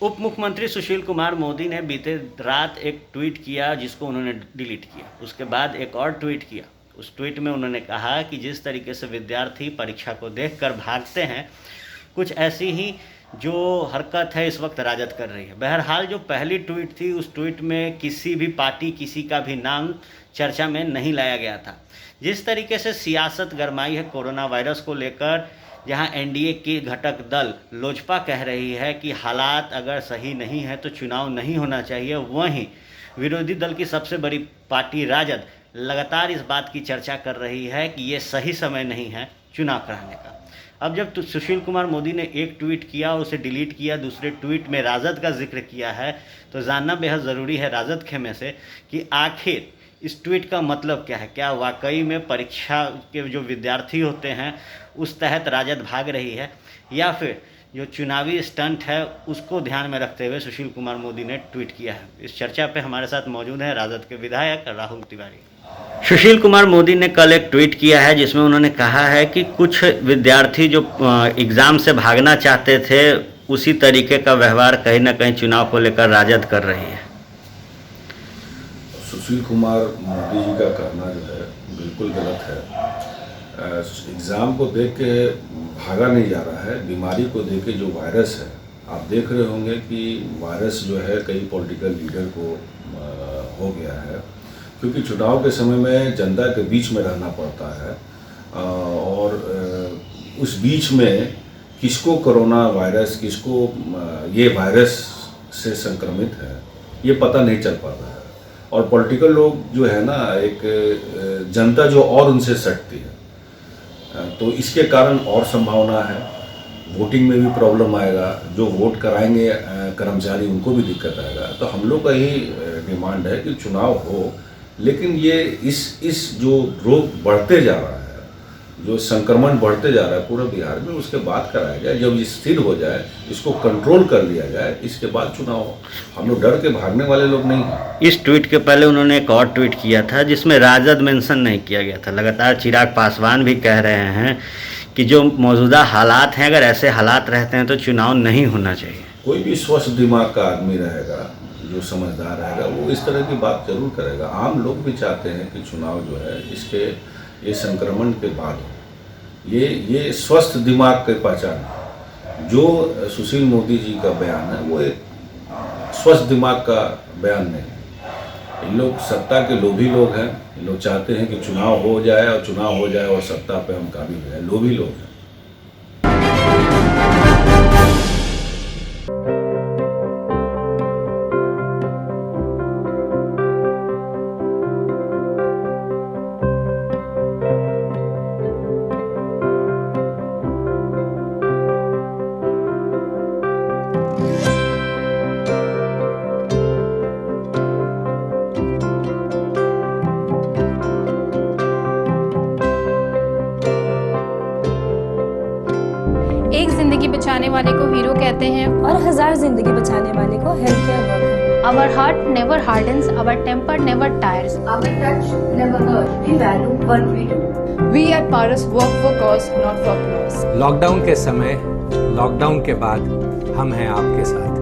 उप मुख्यमंत्री सुशील कुमार मोदी ने बीते रात एक ट्वीट किया जिसको उन्होंने डिलीट किया। उसके बाद एक और ट्वीट किया। उस ट्वीट में उन्होंने कहा कि जिस तरीके से विद्यार्थी परीक्षा को देखकर भागते हैं, कुछ ऐसी ही जो हरकत है इस वक्त राजद कर रही है। बहरहाल जो पहली ट्वीट थी, उस ट्वीट में किसी भी पार्टी, किसी का भी नाम चर्चा में नहीं लाया गया था। जिस तरीके से सियासत गरमाई है कोरोना वायरस को लेकर, जहां एनडीए की घटक दल लोजपा कह रही है कि हालात अगर सही नहीं है तो चुनाव नहीं होना चाहिए, वहीं विरोधी दल की सबसे बड़ी पार्टी राजद लगातार इस बात की चर्चा कर रही है कि ये सही समय नहीं है चुनाव कराने का। अब जब सुशील कुमार मोदी ने एक ट्वीट किया, उसे डिलीट किया, दूसरे ट्वीट में राजद का जिक्र किया है, तो जानना बेहद ज़रूरी है राजद खेमे से कि आखिर इस ट्वीट का मतलब क्या है। क्या वाकई में परीक्षा के जो विद्यार्थी होते हैं उस तहत राजद भाग रही है, या फिर जो चुनावी स्टंट है उसको ध्यान में रखते हुए सुशील कुमार मोदी ने ट्वीट किया है। इस चर्चा पे हमारे साथ मौजूद हैं राजद के विधायक राहुल तिवारी। सुशील कुमार मोदी ने कल एक ट्वीट किया है जिसमें उन्होंने कहा है कि कुछ विद्यार्थी जो एग्ज़ाम से भागना चाहते थे, उसी तरीके का व्यवहार कहीं ना कहीं चुनाव को लेकर राजद कर रही है। सुशील कुमार मोदी जी का कहना जो है बिल्कुल गलत है। एग्ज़ाम को देख के भागा नहीं जा रहा है, बीमारी को देख के जो वायरस है, आप देख रहे होंगे कि वायरस जो है कई पॉलिटिकल लीडर को हो गया है, क्योंकि चुनाव के समय में जनता के बीच में रहना पड़ता है और उस बीच में किसको कोरोना वायरस, किसको ये वायरस से संक्रमित है, ये पता नहीं चल पाता है। और पॉलिटिकल लोग जो है ना, एक जनता जो और उनसे सटती है, तो इसके कारण और संभावना है वोटिंग में भी प्रॉब्लम आएगा। जो वोट कराएंगे कर्मचारी, उनको भी दिक्कत आएगा। तो हम लोग का ही डिमांड है कि चुनाव हो, लेकिन ये इस जो रोग बढ़ते जा रहा है, जो संक्रमण बढ़ते जा रहा है पूरे बिहार में, उसके बाद कराया जाए। जब ये स्थिर हो जाए, इसको कंट्रोल कर लिया जाए, इसके बाद चुनाव हो। हम लोग डर के भागने वाले लोग नहीं हैं। इस ट्वीट के पहले उन्होंने एक और ट्वीट किया था जिसमें राजद मेंशन नहीं किया गया था। लगातार चिराग पासवान भी कह रहे हैं कि जो मौजूदा हालात हैं, अगर ऐसे हालात रहते हैं तो चुनाव नहीं होना चाहिए। कोई भी स्वस्थ दिमाग का आदमी रहेगा, जो समझदार रहेगा, वो इस तरह की बात जरूर करेगा। आम लोग भी चाहते हैं कि चुनाव जो है इसके ये संक्रमण के बाद हो। ये स्वस्थ दिमाग की पहचान है। जो सुशील मोदी जी का बयान है वो एक स्वस्थ दिमाग का बयान नहीं है। इन लोग सत्ता के लोभी लोग हैं। इन लोग चाहते हैं कि चुनाव हो जाए और सत्ता पे हम काबिज हो जाए। लोभी लोग हैं। एक जिंदगी बचाने वाले को हीरो कहते हैं और 1000 जिंदगी बचाने वाले को health care worker. Our heart never hardens, our temper never tires. Our touch never hurts. We value what we do. We at Paras work for cause, not for applause. Lockdown के समय, lockdown के बाद हम हैं आपके साथ।